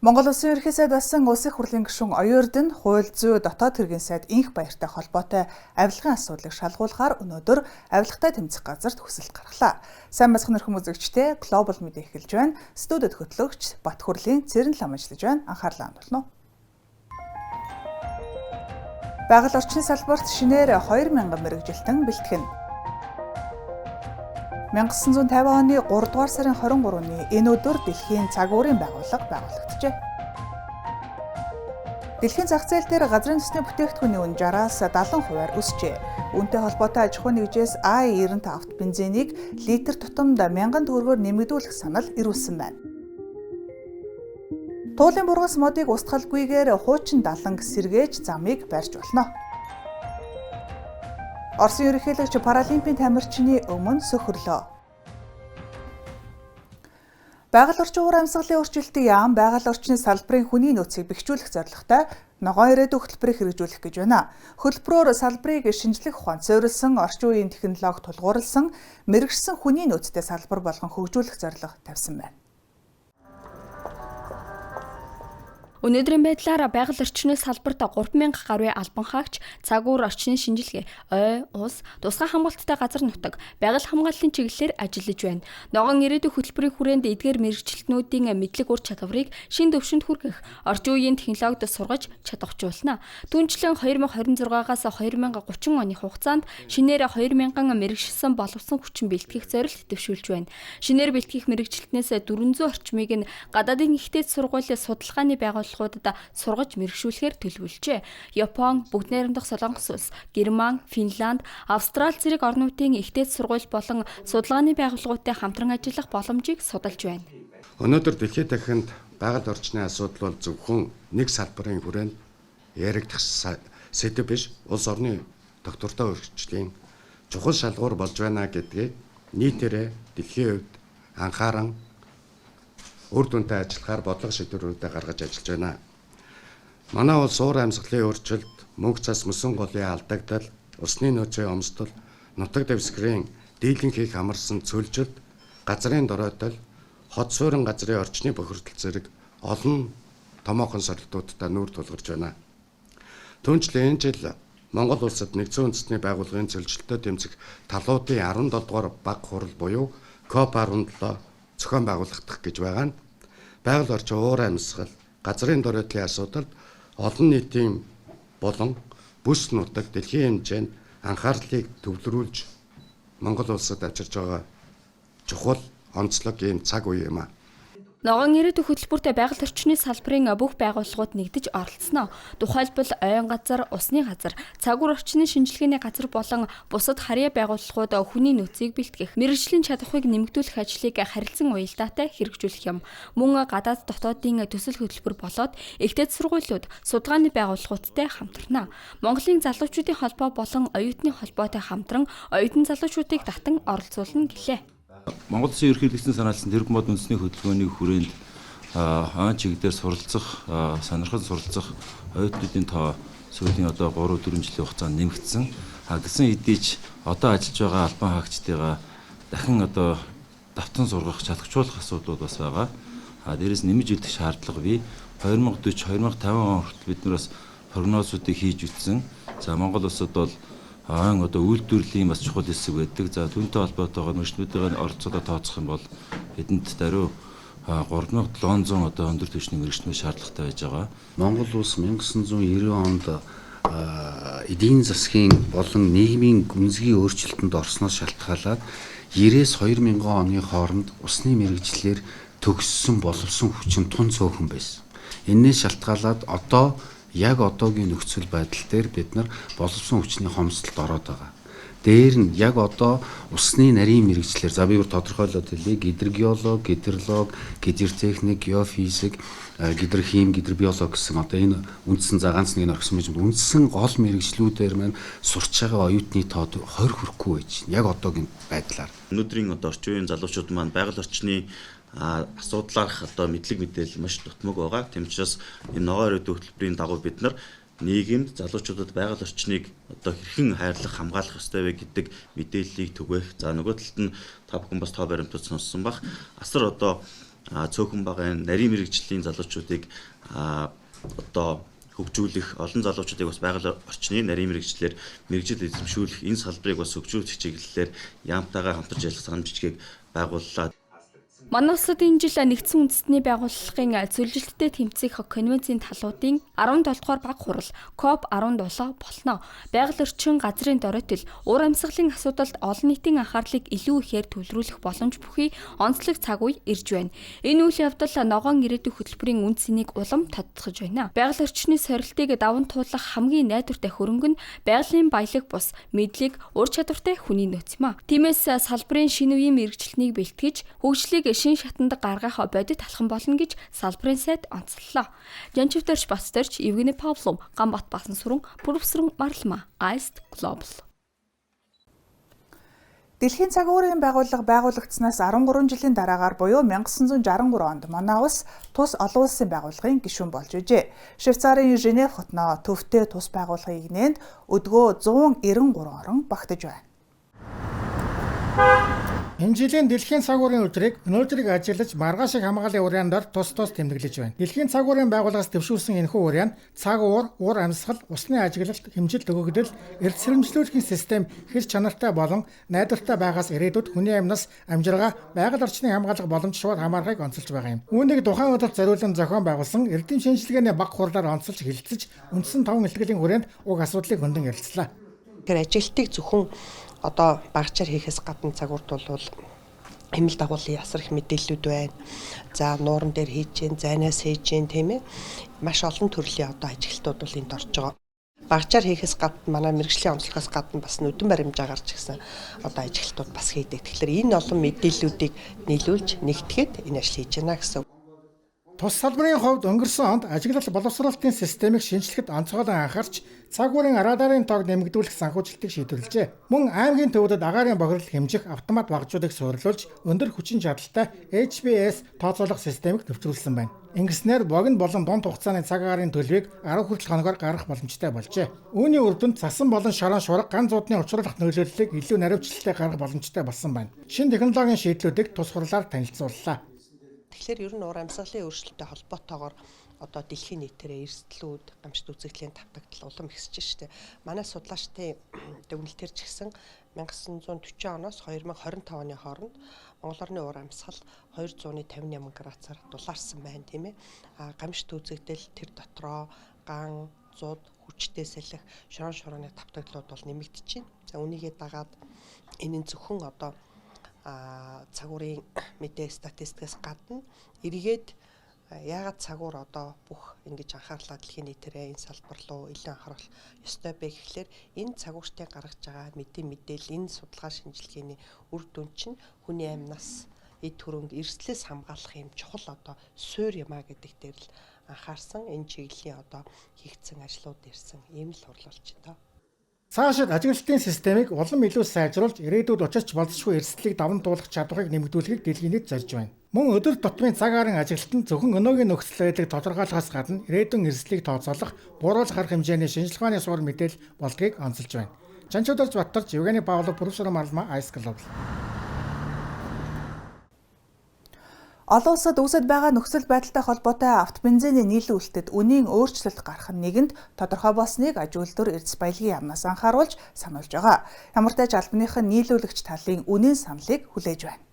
Монгол Улсын ерөнхий сайд болсон Улс их хурлын гишүүн Оюун хууль зүй дотоод хэргийн сайд инх баяртай холбоотой авилгын асуудлыг шалгуулахаар өнөөдөр авилгатай тэмцэх газарт хүсэлт гаргалаа. Сайн бацхан нөхөн үзэгчтэй Global Media эхэлж байна. Студид хөтлөгч Бат Хүрлийн Цэрэн лам ажиллаж байна. Анхаарлаа хандуулна уу. Байгаль орчны салбарт шинээр 2000 мэргэжилтэн бэлтгэн. 1950 оны 3 дугаар сарын 23-ны энэ өдөр дэлхийн цаг уурын байгууллага байгуулагджээ. Дэлхийн зах зээл дээр газрын төсний бүтээгдэхүүний үн 60-аас 70% өсжээ. Үүнтэй холбоотой аж ахуй нэгжээс I-95 бензинийг литр тутамд 1000 төгрөгөөр нэмэгдүүлэх санал ирүүлсэн байна. Туулын бургас модыг устгалгүйгээр хуучин даланг сэргээж замыг барьж болно. Оросын ерөнхийлөгч Паралимпийн тамирчны өмнө сөхөрлөө. Байгаль орчин уур амьсгалын өөрчлөлтийн яам байгаль орчны салбарын хүний нөөцийг бэхжүүлэх зорилготой ногоон ирээдүйн хөтөлбөрийг хэрэгжүүлэх гэж байна. Хөтөлбөрөөр салбарыг шинжлэх ухаанд суурилсан, орчин үеийн технологи тулгуурласан, мэрэгшсэн хүний нөөцтэй салбар болгон хөгжүүлэх зорилго тавьсан байна. Өнөөдрийн байдлаар байгаль орчны салбарт 3000 гаруй албан хаагч, цаг уур орчны шинжилгээ, ой, ус, тусгай хамгаалттай газар нутаг, байгаль хамгааллын чиглэлээр ажиллаж байна. Ногоон ирээдүйн хөтөлбөрийн хүрээнд эдгээр мэргэжилтнүүдийн мэдлэг ур чадварыг шин төвшөнд хүргэх, орчин үеийн технологид сургаж чадахжуулна. Түүнчлэн 2026-аас 2030 оны хугацаанд шинээр 2000 мэргэшсэн боловсон хүчин бэлтгэх зорилт дэвшүүлж байна. Шинээр бэлтгэх мэргэжилтнээс 400 орчмыг нь гадаадын ихтэй сургуулийн судалгааны байгууллагуудад сургаж мэргэшүүлэхээр төлөвлөжээ. Япон, Бүгд найрамдах Солонгос улс, Герман, Финланд, Австрали зэрэг орнуудын ихтэй сургууль болон судалгааны байгууллагуудтай хамтран ажиллах боломжийг судалж байна. Өнөөдөр дэлхийн дахинд байгаль орчны асуудал бол зөвхөн нэг салбарын хүрээнд яригдах сэдэв биш, улс орны доктортой өргөжлийн чухал шалгуур болж байна гэдгийг нийтээрээ дэлхийн хувьд анхааран үр дүнтэй ажиллахаар бодлого шийдвэрүүдээ гаргаж ажиллаж байна. Манай улс уур амьсгалын өөрчлөлт, мөнх цас мөсөн голын алдагдал, усны нөөцийн өмсдөл, нутаг дэвсгэрийн дийлэн хийх амарсан цөлжилт, газрын доройтол, хот суурин газрын орчны бохирдол зэрэг олон томоохон сорилтуудтай нүүр тулгарч байна. Түүнчлэн энэ жил Монгол улсад нэгдсэн үндэсний байгууллагын цөлжилтөд тэмцэх талуудын 17 дугаар баг хурал буюу COP17 зохион байгуулагдах гэж байгаа нь байгаль орчин уур амьсгал, газрын доройтлын асуудалд олон нийтийн болон бүс нутаг дэлхийн хэмжээнд анхаарлыг төвлөрүүлж Монгол улсад авчирч байгаа чухал онцлог ийм цаг үе юм а. Ногоон ирээдүйн хөтөлбөрт байгаль орчны салбарын бүх байгууллагууд нэгдэж оролцсноо. Тухайлбал ойн газар, усны газар, цаг уур орчны шинжилгээний газар болон бусад харьяа байгууллагууд хүний нөөцийг бэлтгэх, мэргэжлийн чадварыг нэмэгдүүлэх ажлыг харилцан уялдаатай хэрэгжүүлэх юм. Мөн гадаад дотоодын төсөл хөтөлбөр болоод ихтэйд сургуулиуд, судалгааны байгууллагуудтай хамтарна. Монголын залуучуудын холбоо болон оюутны холбоотой хамтран оюутан залуучуудыг татан оролцуулна гэлээ. Монгол Улсын ерөнхийлөгчийн санаалсан тэрэг мод үндэсний хөтөлбөрийн хүрээнд хаан чиглэлээр суралцах, сонирхол суралцах оюутнуудын тоо сүүлийн 3-4 жилийн хугацаанд нэмэгдсэн. Гэсэн хэдий ч одоо ажиллаж байгаа албан хаагчдыгаа дахин давтан сургах, чадахжуулах асуудлууд бас байгаа. Дээрээс нэмж идэх шаардлага бий. 2040, 2050 он хүртэл бид нараас прогнозуудыг хийж үтсэн. За Монгол улсад бол үйлдвэрлэлийн бас чухал хэсэг байдаг. За түүнтэй холбоотойгоор мэргэжлүүдийн оролцоодоо тооцох юм бол бидэнд даруй 3700 өндөр түвшний мэргэжлүүд шаардлагатай байж байгаа. Монгол улс 1990 онд эдийн засгийн болон нийгмийн гүнзгий өөрчлөлтөнд орсноос шалтгаалаад 90-с 2000 оны хооронд усны мэргэжлэр төгссөн боловсон хүчин тун цөөхөн байсан. Энээс шалтгаалаад яг одоогийн нөхцөл байдал дээр бид нар боловсон хүчний хомсдолд ороод байгаа. Дээр нь яг одоо усны нарийн мэргэжлэр за би бүр тодорхойлоод хэлье. Гидрогеолог, гидролог, гидротехник, геофизик, гидрохим, гидробиолог гэсэн одоо энэ үндсэн за ганц нэг орхисон байж үндсэн гол мэргэжлүүдээр маань сурч байгаа оюутны тоо 20 хүрэхгүй байж яг одоогийн байдлаар. Өнөөдрийн орчин үеийн залуучууд маань байгаль орчны асуудлаарх мэдлэг мэдээлэл маш дутмаг байгаа. Тийм учраас энэ ногоон ирээдүйн хөтөлбөрийн дагуу бид нар нийгэмд залуучуудад байгаль орчныг хэрхэн хайрлах, хамгаалах ёстой вэ гэдэг мэдээллийг түгээх. За нөгөө талд нь та бүхэн бас тоо баримтууд сонссон бах. Асар цөөхөн багын нарийн мэрэгжлийн залуучуудыг одоо хөгжүүлэх, олон залуучуудыг бас байгаль орчны нарийн мэрэгчлэр мэрэгжил эзэмшүүлэх энэ салбарыг бас хөгжүүлэх чиглэлээр яамтайгаар хамтарч ажиллах санамжичгийг байгууллаа. Манай улсад энэ жил нэгдсэн үндэстний байгууллагын зөвлөлттэй тэмцэх конвенцийн талуудын 17 дугаар баг хурал COP17 болно. Байгаль орчин, газрын доройтол, уур амьсгалын асуудалд олон нийтийн анхаарлыг илүү ихээр төвлөрүүлэх боломж бүхий онцлог цаг үе ирж байна. Энэ үйл явдал ногоон ирээдүйн хөтөлбөрийн үн цэнийг улам тодтогч байна. Байгаль орчны сорилтыг даван туулах хамгийн найдвартай хөрөнгө нь байгалийн баялаг бус, мэдлэг, ур чадвартай хүний нөөц юм а. Тиймээс салбарын шинэ үеийн мэрэгчлэлийг бэлтгэж, хөгжлийг шин шатанд гаргах бодит алхам болно гэж салбарын сайд онцлолоо. Жанчивтэрч Бацтэрч Евгений Павлов, Ганбат Басан сүрэн, профессор Марлма, Iced Global. Дэлхийн цаг уурын байгууллага байгуулагдсанаас 13 жилийн дараагаар буюу 1963 онд манай улс тус олон улсын байгууллагын гишүүн болж байжээ. Швейцарын Женев хотноо төвтэй тус байгууллагын игнэнд өдгөө 193 орон багтаж байна. Энэ жилийн дэлхийн цаг уурын өдрийг өнөөдрийг ажиглаж маргаашиг хамгааллын урьяандаар тус тэмдэглэж байна. Дэлхийн цаг уурын байгууллагаас дэвшүүлсэн энэхүү урьяанд цаг уур, уур амьсгал, усны ажиглалт, хэмжилт өгөгдөл, эрдэс хэрэгжлүүлэхийн систем хэр чанартай болон найдвартай байгаас ирээдүйд хүний амьнаас амжиргаа, байгаль орчныг хамгаалах боломж шууд хамаарахыг онцолж байгаа юм. Үүнийг тухайн өдөрт зориулан зохион байгуулсан эрдэм шинжилгээний баг хурлаар онцолж хэлэлцэж, үндсэн 5 илтгэлийн хүрээнд уг асуудлыг хөндлөн ярилцлаа. Тэгэхээр ажилтныг зөвхөн одоо багчаар хийхээс гадна цагуурт бол хэмэл дагуулын ясар их мэдээллүүд байна. За нууран дээр хийж гин, зайнаас хийж гин тийм ээ. Маш олон төрлийн одоо ажилтнууд бол энд орж байгаа. Багчаар хийхээс гадна манай мэрэгжлийн онцлогоос гадна бас нүдэн баримжаа гарч ирсэн одоо ажилтнууд бас хийдэг. Тэгэхээр энэ олон мэдээллүүдийг нийлүүлж нэгтгэхэд энэ ажил хийж байна гэсэн. Тус салбарын хувьд өнгөрсөн онд ажиглал боловсруулалтын системийг шинжлэхэд онцгойлон анхаарч цаг уурын радаарын тоог нэмэгдүүлэх санхүүжилтийг шийдвэрлэжээ. Мөн аймгийн төвүүдэд агаарын бохирдол хэмжих автомат багжуудыг суурилуулж өндөр хүчин чадалтай HBS тооцоолох системийг төвчрүүлсэн байна. Ингэснээр богино болон дунд хугацааны цаг агаарын төлөвийг 10 хүртэл хоногоор гаргах боломжтой болжээ. Үүний үр дүнд цасан болон шорон шуурга ган зуудны учруулах нөлөөллийг илүү наривчлалтай гаргах боломжтой болсон байна. Шинэ технологийн шийдлүүдийг тус хурлаар танилцууллаа. Тэгэхээр ер нь уур амьсгалын өөрчлөлттэй холбоотойгоор одоо дэлхийн нийтээрээ эрсдлүүд, гамшид үзэгдлийн давтагдал улам ихсэж штэ. Манай судлаачдын дүгнэлтээр ч гэсэн 1940 оноос 2025 оны хооронд Монгол орны уур амьсгал 258 градусаар дулаарсан байна тийм ээ. Гамшид үзэгдэл тэр дотроо ган, зуд, хүчтэй сэлэх, шорон шурууны давтагдлууд бол нэмэгдэж байна. За үүнийгээ дагаад энэ зөвхөн одоо цаг уурын мэдээ статистикээс гадна эргээд яагаад цаг уур одоо бүх ингэж анхаарлаа дэлхийн нийтээрээ энэ салбар руу илүү анхаарах ёстой бэ гэхлээр энэ цаг ууртын гаргаж байгаа мэдээлэл энэ судалгаа шинжилгээний үр дүн чинь хүний амьнаас эд хөрөнгө эрсдлээс хамгаалах юм чухал одоо суурь юмаа гэдэг дээр л анхаарсан энэ чиглэлийн одоо хийгдсэн ажлууд ирсэн ийм л хурлуулж байна. Цаашид ажиглалтын системийг улам илүү сайжруулж ирээдүйд учирч болзошгүй эрсдлийг даван туулах чадварыг нэмэгдүүлэхийг дэлхийн нийт зорж байна. Мөн өдөр тутмын цаг аарын ажилт нь зөвхөн өнөөгийн нөхцөл байдлыг тодорхойлохоос гадна ирээдүйн эрсдлийг тооцоолох, бууруулах арга хэмжээний шинжилгээ ухааны суурь мэдээлэл болдгийг онцолж байна. Жанчуудаарч Баттарч, Евгений Павлов, профессор Марлма, Iced Global. Олон улсад үүсэж байгаа нөхцөл байдалтай холбоотой автобензиний нийлүүлэлтэд үнийн өөрчлөлт гарах нь нэгэнд тодорхой болсныг аж үйлдвэр эрдэс баялагын яамнаас анхааруулж сануулж байгаа. Ямар ч албаныхан нийлүүлэгч талын үнийн саналыг хүлээж байна.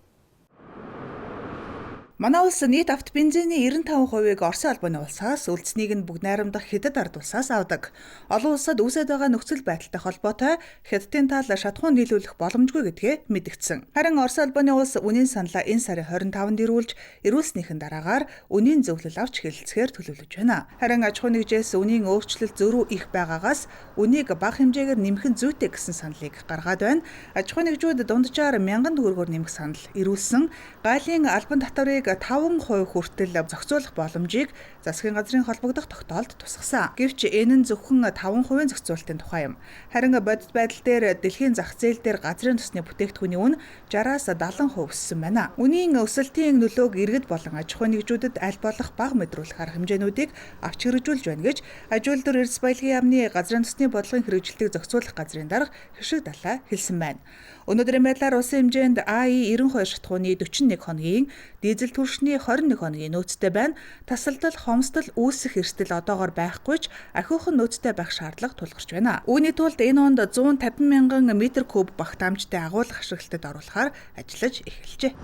Манай улс нийт автобензиний 95%-ыг Оросын албаны улсаас, үлдсэнийг нь бүгд найрамдах Хятад ард улсаас авдаг. Олон улсад үүсэж байгаа нөхцөл байдалтай холбоотой Хятадын тал шатхуун нийлүүлэх боломжгүй гэдгээ мэдгдсэн. Харин Оросын албаны улс үнийн саналаа энэ сарын 25-нд ирүүлж, ирүүлснийхэн дараагаар үнийн зөвлөл авч хэлэлцэхээр төлөвлөж байна. Харин аж ахуйн нэгжээс үнийн өөрчлөлт зөрүү их байгаагаас үнийг бага хэмжээгээр нэмэх нь зүйтэй гэсэн саналыг гаргаад байна. Аж ахуйн нэгжүүд дунджаар 1000 төгрөгөөр нэмэх санал ирүүлсэн. Гаалийн албан татварыг 5% хүртэл зохицуулах боломжийг засгийн газрын холбогдох тогтоолд тусгасан. Гэвч энэ нь зөвхөн 5% зохицуулалтын тухай юм. Харин бодит байдал дээр дэлхийн зах зээл дээр газрын тосны бүтээгдэхүүний үн 60-аас 70% өссөн байна. Үнийн өсөлтийн нөлөөг иргэд болон аж ахуйн нэгжүүдэд аль болох бага мэдрүүлэх арга хэмжээнүүдийг авч хэрэгжүүлж байна гэж аж үйлдвэр эрдэс баялагын яамны газрын тосны бодлогын хэрэгжилтийг зохицуулах газрын дарга Хишиг Далай хэлсэн байна. Өнөөдрийн байдлаар улсын хэмжээнд АИ 92 шатхууны 41 хоногийн, дизель түвшний 21 хоногийн нөөцтэй байна. Тасалдал, хомсдол үүсэх эрсдэл одоогоор байхгүй ч ахиухан нөөцтэй байх шаардлага тулгарч байна. Үүний тулд энэ онд 150 мянган метр куб багтаамжтай агуулга ашиглалтад оруулахаар ажиллаж эхэлжээ.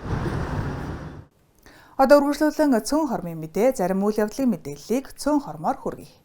Одоо үргэлжлүүлэн цөөн хормын мэдээ, зарим үйл явдлын мэдээллийг цөөн хормоор хүргэе.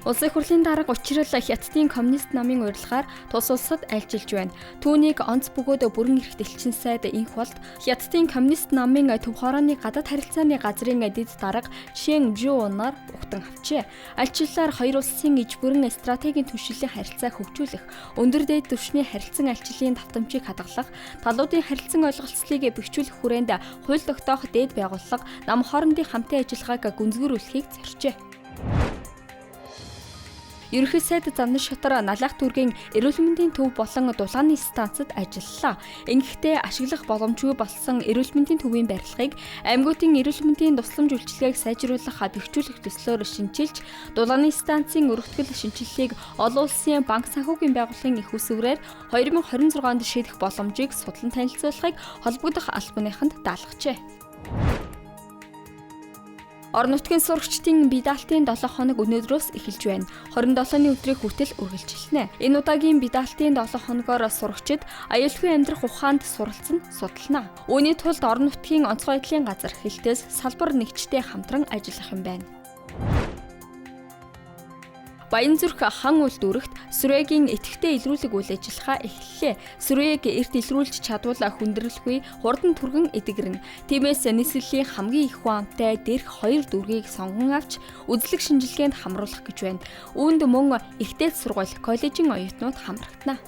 Улсын хурлын дарга учрал Хятадын коммунист намын урилгаар тус улсад альжилж байна. Түүнийг онц бөгөөд бүрэн эрхт элчин сайд инх болд Хятадын коммунист намын төв хорооны гадаад харилцааны газрын дэд дарга Шэн Жуунаар угтан авчээ. Альчлалаар хоёр улсын иж бүрэн стратегийн түвшинлийн харилцааг хөгжүүлэх, өндөр дээд түвшний харилцан альчлалын давтамжийг хадгалах, талуудын харилцан ойлголцлыг бэхжүүлэх хүрээнд хууль тогтоох дээд байгууллага нам хоорондын хамтын ажиллагааг гүнзгийрүүлэхийг зорчээ. Ерөнхий сайд Замнар шатар Налах дүүргийн эрүүл мэндийн төв болон дулааны станцад ажиллалаа. Ингэхдээ ашиглах боломжгүй болсон эрүүл мэндийн төвийн барилгыг аймагуудын эрүүл мэндийн тусламж үйлчилгээг сайжруулах бэхжүүлэх төслөөр шинчилж, дулааны станцын өргөтгөл шинчиллийг олон улсын банк санхүүгийн байгууллагын их усврээр 2026 онд шийдэх боломжийг судлан танилцуулахыг холбогдох албаныханд даалгажээ. Орон нутгийн сурагчдын бие даалтын 7 хоног өнөөдрөөс эхэлж байна. 27-ны өдрийг хүртэл үргэлжилнэ. Энэ удаагийн бие даалтын 7 хоногоор сурагчид аюулгүй амьдрах ухаанд суралцсан судална. Үүний тулд орон нутгийн онцгой байдлын газар хэлтээс салбар нэгжтэй хамтран ажиллах юм байна. Баянзүрх хан үйлдвэрт Сүрэгийн идэвхтэй илрүүлэг үйл ажиллагаа эхэллээ. Сүрээг эрт илрүүлж чадвал хүндрэлгүй хурдан түргэн эдгэрнэ. Тиймээс нийслэлийн хамгийн их хуамтай дээрх 2 дүүргийг сонгон авч үзлэг шинжилгээнд хамруулах гэж байна. Үүнд мөн ихтэй сургууль, коллежийн оюутнууд хамрагдана.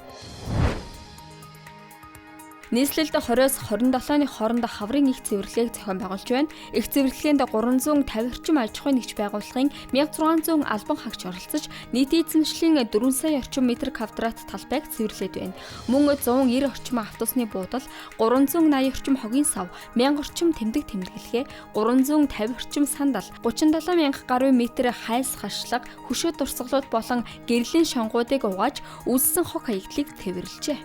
Нийслэлд 20-с 27-ны хооронд хаврын их цэвэрлэгийг зохион байгуулж байна. Их цэвэрлэгэнд 350 орчим аж ахуйн нэгж байгууллагын 1600 албан хаагч оролцож, нийтийн эзэмшлийн 4 сая орчим метр квадрат талбайг цэвэрлээд байна. Мөн 190 орчим автобусны буудал, 380 орчим хогийн сав, 1000 орчим тэмдэг тэмдэглэгээ, 350 орчим сандал, 37 мянга гаруй метр хайс хашлага, хөшөө дурсгалууд болон гэрлийн шонгуудыг угааж, үлссэн хог хаягдлыг цэвэрлжээ.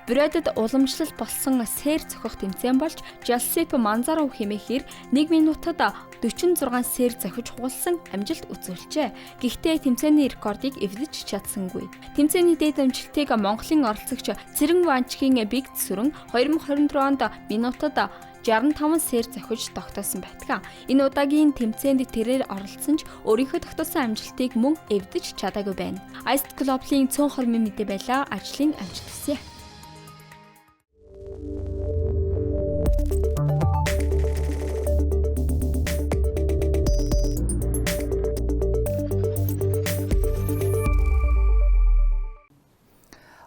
Брэдэд уламжлал болсон сээр зохих тэмцээн болж Жалсип Манзаров хэмээхээр 1 минутад 46 сээр зохиж хугалсан амжилт үзүүлжээ. Гэхдээ тэмцээний рекордыг эвдэж чадсангүй. Тэмцээний дээд амжилтыг Монголын оролцогч Цэрэн Ванчгийн Биг Сүрэн 2024 онд минутад 65 сээр зохиж тогтоосон байдаг. Энэ удаагийн тэмцээнд тэрээр оролцсон ч өөрийнхөө тогтоосон амжилтыг мөн эвдэж чадаагүй байна. Ice Club-ийн цөөн хормын мэдээ байлаа. Ажлын амжилт хүсье.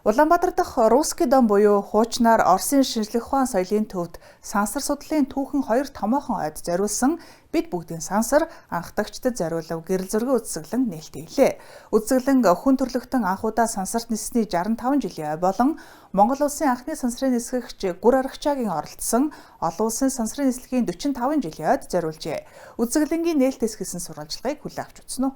Улаанбаатар дахь Русский дом буюу хуучнаар Оросын шинжлэх ухаан соёлын төвд сансар судлалын түүхэн 2 томоохон ойд зориулсан бид бүгдийн сансар анхдагчдад зориулав гэрэл зургийн үзэсгэлэн нээлттэй. Үзэсгэлэн хүн төрлөختөн анх удаа сансарт ниссний 65 жилийн ой болон Монгол улсын анхны сансрын нисгэгч Гүр Аргачаагийн оролцсон олон улсын сансрын нислэгийн 45 жилийн ойд зориулжээ. Үзэсгэлэнгийн нээлттэйс хийсэн сурвалжлагыг хүлээн авч үзсэн үү?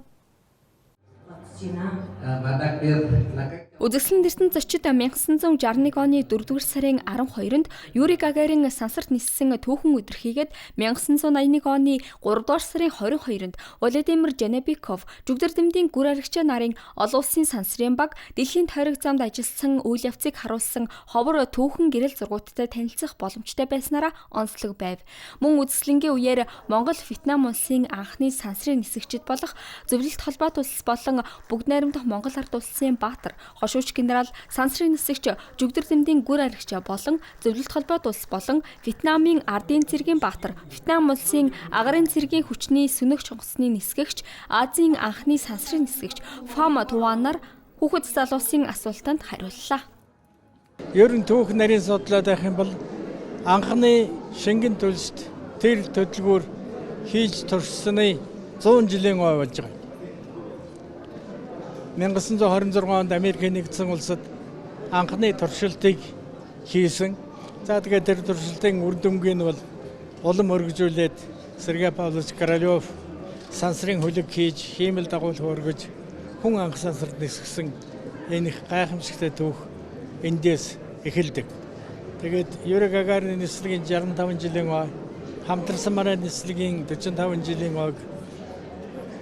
Үзэсгэлэн дэрсэн зочид 1961 оны 4-р сарын 12-нд Юрий Гагарин сансарт ниссэн түүхэн өдрхийгээд 1981 оны 3-р сарын 22-нд Владимир Жанебиков жүгдэр дэмдийн Гүр Аргачаа нарын олон улсын сансрын баг дэлхийн тойрог замд ажилласан үйл явцыг харуулсан ховор түүхэн гэрэл зургуудтай танилцах боломжтой байснараа онцлог байв. Мөн үзэсгэлэнгийн үеэр Монгол Вьетнам улсын анхны сансрын нисгэгчид болох Зөвлөлт холбоот улс болон Бүгд найрамдах Монгол ард улсын баатар, хошууч генерал, сансрын нисгэгч жүгдэр дэмдийн Гүр Аргачаа болон Зөвлөлт холбоот улс болон Вьетнамын ардын цэргийн баатар, Вьетнам улсын агарын цэргийн хүчний сөнөгч онгоцны нисгэгч, Азийн анхны сансрын нисгэгч Фом Туанаар хүүхэд залуусын асуултанд хариуллаа. Ер нь түүх нарийн судлаад байх юм бол анхны шингэн төлсд тэр төлөвлөгөөр хийж туршсаны 100 жилийн ой болж байгаа. 1926 онд Америкийн нэгдсэн улсад анхны туршилтыг хийсэн. За тэгээд тэр туршилтын үр дүнгийн бол улам өргөжүүлээд Сергей Павлович Королёв сансрын хөлөг хийж хиймэл дагуулх өргөж хүн анх сансарт нисгсэн энэ их гайхамшигтай түүх эндээс эхэлдэг. Тэгээд Юрий Гагарины нислэгийн 65 жилийн ой, хамтарсан мараа нислэгийн 45 жилийн ойг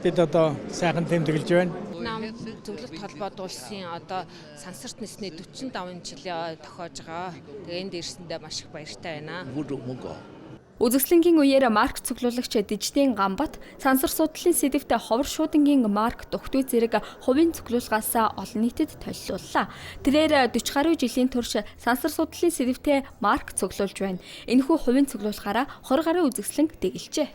бид одоо сайхан тэмдэглэж байна. Нам зөвлөлт холбоод улсын одоо сансарт нисний 45 жилийн ой тохиож байгаа. Тэгээ энд ирсэндээ маш их баяртай байна. Үзэсгэлэнгийн үеэр марк цуглуулагч Диждийн Гамбат сансар судлалын сэдэвтэ ховор шуудангийн марк Духтуй зэрэг хувийн цуглуулгаас олон нийтэд толилууллаа. Тэрээр 40 гаруй жилийн турш сансар судлалын сэдэвтэ марк цуглуулж байна. Энэхүү хувийн цуглуулгаараа 20 гаруй үзэсгэлэн дэглэжээ.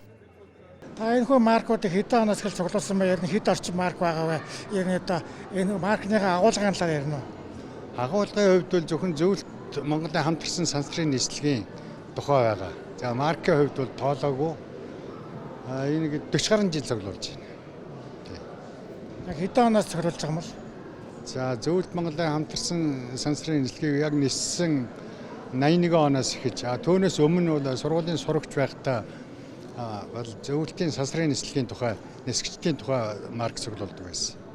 Та энэхүү маркуудыг хэдэн оноос эхэлж цуглуулсан бэ? Ер нь хэд орчим марк байгаа вэ? Ер нь одоо энэ маркныхаа агуулгын талаар ярина уу? Агуулгын хувьд бол зөвхөн зөвлөлт Монголын хамтарсан сансрын нислэгийн тухай байгаа. За маркийн хувьд бол тоолоогүй. Энийг 40 гаруй жил цуглуулж байна. Яг хэдэн оноос цуглуулж байгаа юм бол? За зөвлөлт Монголын хамтарсан сансрын нислэгийг яг ниссэн 81 оноос эхэж. Түүнээс өмнө бол сургуулийн сурагч байхдаа бол зөвлөлтийн сансрын нислэгийн тухай, нисгчдийн тухай марк цуглуулдаг байсан.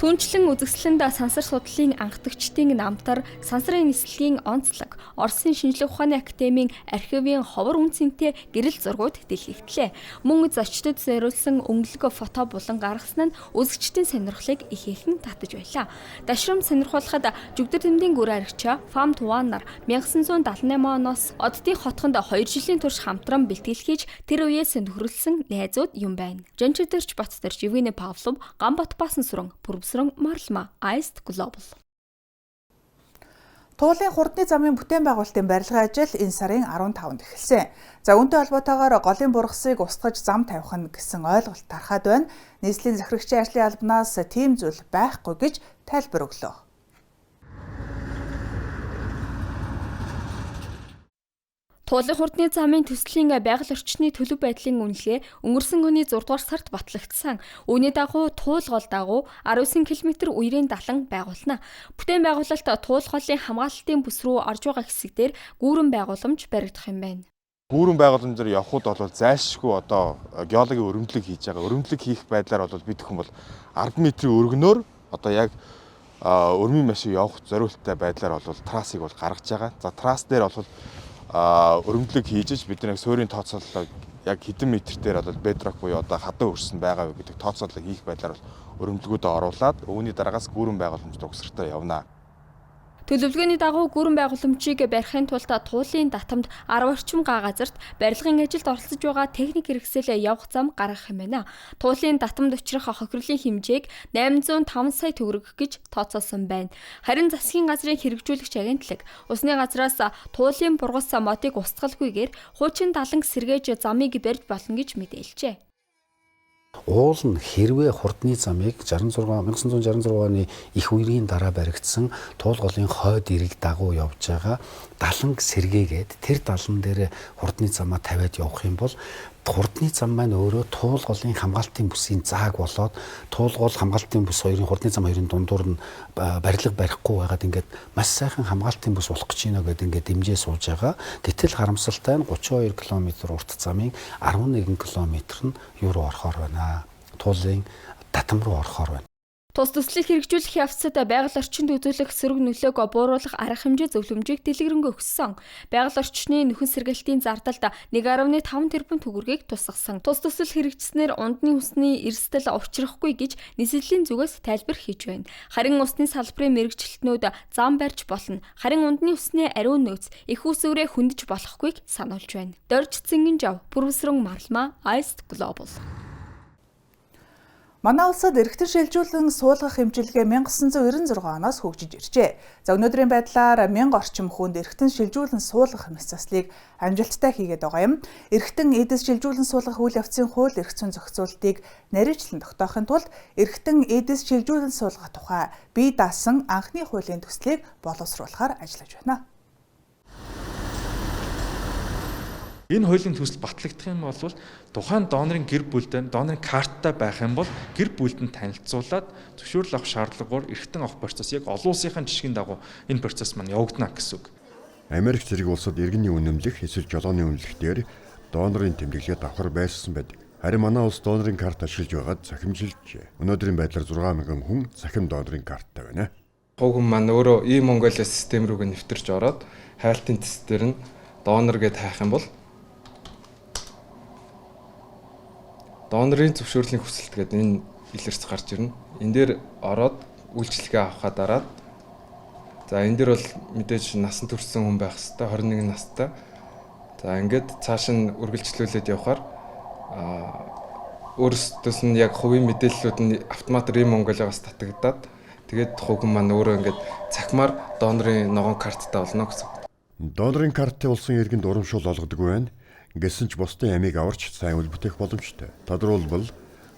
Түүнчлэн үзэсгэлэнд сансар судлалын анхдагчдын намтар сансрын нислэгийн онцлог, Оросын шинжлэх ухааны академийн архивын ховор үнцэнтэй гэрэл зургууд дэлгэгдлээ. Мөн зочдод зориулсан өнгөлөг фото булан гаргасан нь үзэгчдийн сонирхлыг ихээхэн татаж байлаа. Дашрам сонирхуулахад Жүгдэр тэмдгийн гүр аригчаа Фам Туанаар 1978 оноос Оддын хотхонд 2 жилийн турш хамтран бэлтгэл хийж тэр үеэс нөхөрлсөн найзууд юм байна. Жанчидэрч Баттэр Живэний Павлов, Гамбат Баасан сүрэн Марлма Iced Global. Туулын хурдны замын бүтээн байгуулалтын барилгын ажил энэ сарын 15-нд эхэлсэн. За үүнтэй холбоотойгоор голын бургасыг устгаж зам тавих нь гэсэн ойлголт тархаад байна. Нийслэлийн захирагчийн ажлын албанаас тийм зүйл байхгүй гэж тайлбар өглөө. Туулын хурдны замын төслийн байгаль орчны төлөв байдлын үнэлгээ өнгөрсөн оны 6 дугаар сард батлагдсан. Үүний дагуу туул гол дагуу 19 км үерийн далан байгуулна. Бүтээн байгуулалт туул голын хамгаалалтын бүс рүү орж байгаа хэсэгдэр гүүрэн байгууламж баригдах юм байна. Гүүрэн байгууламжаар явхууд бол зайлшгүй одоо геологийн өргөмжлөг хийж байгаа. Өргөмжлөг хийх байдлаар бол бид хүн бол 10 метрийн өргөнөөр одоо яг өрмийн машин явах зориулттай байдлаар бол трассыг бол гаргаж байгаа. За трасс дээр бол өргөмжлөг хийж бид нэг суурийн тооцоолол яг хэдэн метр дээр бол бедрок буюу одоо хадаа өрсөн байгаа вэ гэдэг тооцоолол хийх байдлаар бол өргөмжлөгөөдөө оруулаад үүний дараагаас гүүрэн байгууламж дугсартаа явна. Төлөвлөгөөний дагуу гүүрэн байгууламжийг барихын тулд туулын татамд 10 орчим га газарт барилгын ажилд оролцож байгаа техник хэрэгсэл явах зам гаргах юм байна. Туулын татамд учрах хохирлын хэмжээг 805 сая төгрөг гэж тооцоолсон байна. Харин засгийн газрын хэрэгжүүлэгч агентлаг усны газраас туулын бургас модыг устгалгүйгээр хуучин даланг сэргээж замыг барьж болно гэж мэдээлжээ. Уул нь хэрвээ хурдны замыг 1966 оны их үерийн дараа баригдсан туул голын хойд ирэг дагуу явж байгаа даланг сэргээгээд тэр далан дээр хурдны замаа тавиад явах юм бол хурдны зам маань өөрөө туул голын хамгаалтын бүсийн зааг болоод туул гол хамгаалтын бүс хоёрын хурдны зам хоёрын дундуур нь барилга барихгүй байгаад ингээд маш сайхан хамгаалтын бүс болох гэж байна гэдэг ингээд дэмжээ сууж байгаа. Гэтэл харамсалтай нь 32 км урт замын 11 км нь юу руу орохоор байна. Туулын татам руу орохоор байна. Тус төслийг хэрэгжүүлэх явцад байгаль орчинд үзүүлэх сөрөг нөлөөг бууруулах арга хэмжээ зөвлөмжийг дэлгэрэнгүй өгсөн. Байгаль орчны нөхөн сэргээлтийн зардалд 1.5 тэрбум төгрөгийг тусгасан. Тус төсөл хэрэгжснээр ундны усны эрсдэл учрахгүй гэж нийслэлийн зүгээс тайлбар хийж байна. Харин усны салбарын мэрэгчлэтнүүд зам барьж болно. Харин ундны усны ариун нөөц их усүрээ хөндөж болохгүйг сануулж байна. Дорж Цингэнжав, Пүрвсрэн Марлма, Iced Global. Манай улсад эргэтэн шилжүүлэн суулгах хэмжээлгээ 1996 оноос хөгжиж иржээ. За өнөөдрийн байдлаар 1000 орчим хүнд эргэтэн шилжүүлэн суулгах мэс заслыг амжилттай хийгээд байгаа юм. Эргэтэн эдэс шилжүүлэн суулгах үйл явцын хууль эрх зүйн зохицуултыг нарийжлан тогтоохын тулд эргэтэн эдэс шилжүүлэн суулгах тухай бие даасан анхны хуулийн төслийг боловсруулахаар ажиллаж байна. Энэ хуулийн төсөл батлагдах юм бол тухайн донорын гэр бүлдээ донорын карттай байх юм бол гэр бүлд нь танилцуулаад зөвшөөрөл авах шаардлагагаар эргэтэн авах процесс яг олон улсын жишгийн дагуу энэ процесс маань явагдана гэсэн үг. Америк зэрэг улсад иргэний үнэмлэх эсвэл жолооны үнэмлэхтэр донорын тэмдэглэгээ давхар байршсан байдаг. Харин манай улс донорын карт ашиглаж байгаад захимжилжээ. Өнөөдрийн байдлаар 6,000 хүн захим донорын карттай байна. Хог хүн маань өөрөө e-Mongolia систем рүү нэвтэрч ороод хайлтын тестээр нь донор гэд хайх юм бол донорын зөвшөөрлийн хүсэлт гэдэг энэ илэрч гарч ирнэ. Энэ дээр ороод үйлчлэгээ авахаа дараад за энэ дээр бол мэдээж насан туршсан хүн байх хэвээр 21 настай. За ингээд цааш нь үргэлжлүүлээд явхаар өөрсдөөс нь яг хувийн мэдээллүүд нь автоматар e-Mongolia-гаас татагдаад тэгээд хог хүн маань өөрөө ингээд цахимаар донорын ногоон карттай болно гэсэн. Донорын карттай улсын иргэнд урамшуул олгодоггүй байна. Гэсэн ч бусдын амийг аварч сайн үл бүтээх боломжтой. Тодорхойлбол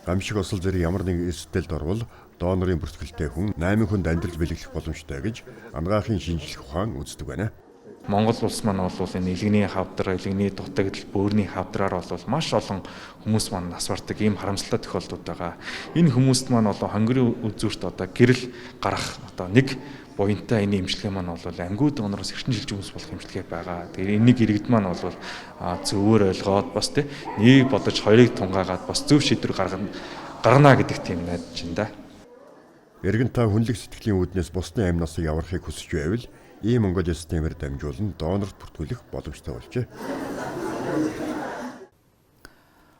гамшиг осол зэрэг ямар нэгэн эрсдэлд орвол донорын бүртгэлтэй хүн 8 хүнд амьдрал бэлэглэх боломжтой гэж ангаахын шинжилгээ ухаан үздэг байна. Монгол улс маань бол энэ илгэний хавдар, илгэний дутагдал, бөөрийн хавдраар бол маш олон хүмүүс маань нас бардаг ийм харамсалтай тохиолдлууд байгаа. Энэ хүмүүст маань хонгорын үзүүрт гэрэл гарах нэг буянтай энэ эмчилгээ маань бол амьгүй донороос эрчим жилж хүмүүс болох эмчилгээ байгаа. Тэгэхээр энийг иргэд маань бол зөвөр ойлгоод бас нэг бодож хоёрыг тунгаагаад бас зөв шийдвэр гаргана гэдэг тийм найдаж байна да. Иргэн та хүнлэг сэтгэлийн үүднээс бусдын амнасыг аврахыг хүсэж байвал e-Mongolia системээр дамжуулан донорт бүртгүүлэх боломжтой болжээ.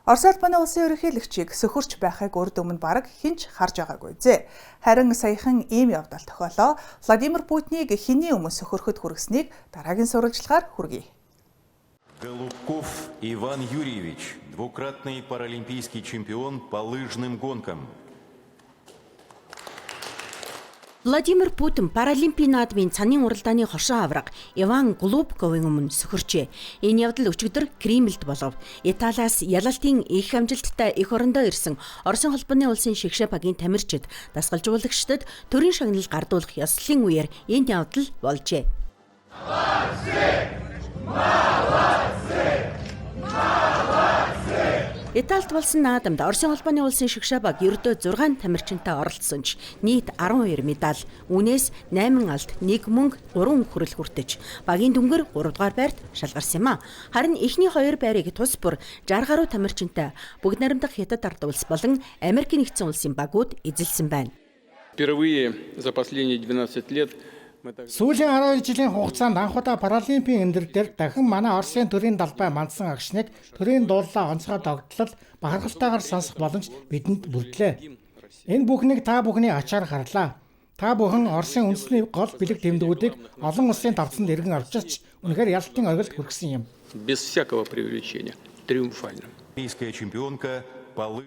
Орос улбаны улсын ерөнхийлөгчийг сөхөрч байхыг урд өмнө бараг хинч харж байгаагүй зэ. Харин саяхан ийм явдал тохиолоо. Владимир Путинийг хэний өмнө сөхөрөхөд хүргэснийг дараагийн сурвалжлагаар хүргэе. Голубков Иван Юрьевич, двукратный паралимпийский чемпион по лыжным гонкам. Владимир Путин Паралимпийн наадмын цанын уралдааны хошоо авраг Иван Голубковын өмнө сөхөрчээ. Энэ явдал өчигдөр Кремльд болов. Италиас ялалтын их амжилттай эх орондоо ирсэн Оросын холбооны улсын шигшээ багийн тамирчид, дасгалжуулагчдад төрийн шагнал гардуулах ёслолын үеэр энэ явдал болжээ. Италид болсон наадамд Оросын холбооны улсын шигшээ баг ердөө 6 тамирчинтай оролцсон ч нийт 12 медаль, үнээс 8 алт, 1 мөнгө, 3 хүрэл хүртэж багийн дүнгээр 3 дугаар байрт шалгарсан юм а. Харин эхний 2 байрыг тус бүр 60 гаруй тамирчинтай бүгд найрамдах Хятад ард улс болон Америк нэгдсэн улсын багууд эзэлсэн байна. Впервые за последние 12 лет Сүүлийн 12 жилийн хугацаанд анхудаа Паралимпийн өндөр дээр дахин манай Оросын төрийн далбай мандсан агшныг төрийн дуулаа онцгой догтлол бахархалтайгаар сонсох боломж бидэнд бүрдлээ. Энэ бүхнийг та бүхний ачаар харлаа. Та бүхэн Оросын үндэсний гол бэлэг тэмдгүүдийг олон улсын давцанд иргэн авчирч үнэхээр ялалтын оргилд хүргэсэн юм. Без всякого преувеличения, триумфально. Чемпионка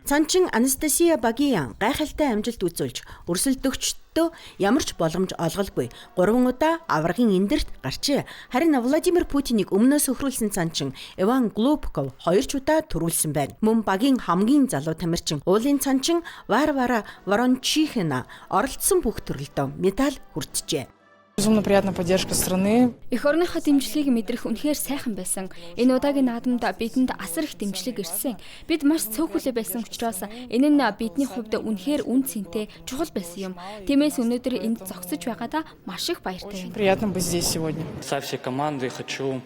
Цанчин Анастасия Багиян гайхалтай амжилт үзүүлж өрсөлдөгчдөө ямар ч боломж олголгүй 3 удаа аврагын эндэрт гарчээ. Харин Владимир Путинийг өмнөөс өхрүүлсэн цанчин Иван Голубков 2 удаа төрүүлсэн байна. Мөн багийн хамгийн залуу тамирчин уулын цанчин Варвара Ворончихина оролцсон бүх төрөлдөө медаль хүртжээ. Безумно приятная поддержка страны. Эх орныхоо дэмжлэгийг мэдрэх үнэхээр сайхан байсан. Энэ удаагийн наадамд бидэнд асар их дэмжлэг ирсэн. Бид маш цөөхөлөө байсан учраас энэ нь бидний хувьд үнэхээр үн цэнтэй чухал байсан юм. Тиймээс өнөөдөр энд зогсож байгаадаа маш их баяртай байна. Приятно быть здесь сегодня. Со всей командой хочу.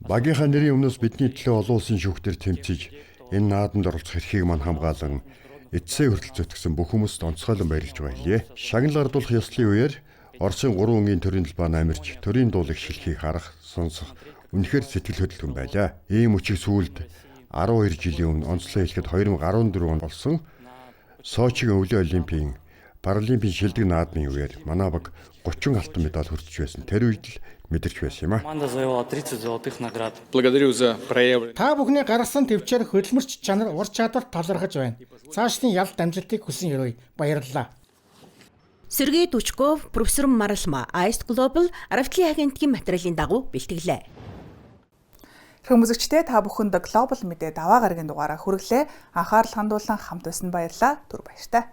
Багийнхаа нэрийн өмнөөс бидний төлөө олон улсын шүүхтэр тэмцэж энэ наадамд оролцох эрхийг мань хамгаалan эцсээ хүртэл зүтгэсэн бүх хүмүүст онцгойлон баярлаж байлээ. Шагнал ардуулах ёслолын үеэр Оросын 3 өнгийн төрийн далбаа намирч төрийн дуулыг шилхийг харах, сонсох үнэхээр сэтгэл хөдлөлтөн байлаа. Ийм үчиг сүүлд 12 жилийн өмнө онцлог хэлэхэд 2014 онд болсон Сочигийн өвлийн олимпийн Паралимпийн шилдэг наадмын үеэр манай баг 30 алтан медаль хүртэж байсан. Тэр үед л мэдэрч байсан юм а. Команда завоевала 30 золотых наград. Благодарю за проявленное. Та бүхний гаргасан төвчээр хөдөлмөрч чанар ур чадвар талархаж байна. Цаашдын ялалт амжилтыг хүсэн өрөө баярлалаа. Сергей Тучков, профессор Маралма, Ice Global Аравтлын агентлагийн материалын дагуу бэлтгэлээ. Хүмүүзэгчдээ та бүхэнд Global мэдээ даваа гарагийн дугаараа хүргэлээ. Анхаарал хандуулан хамт байсан баярлалаа. Түр баяртай.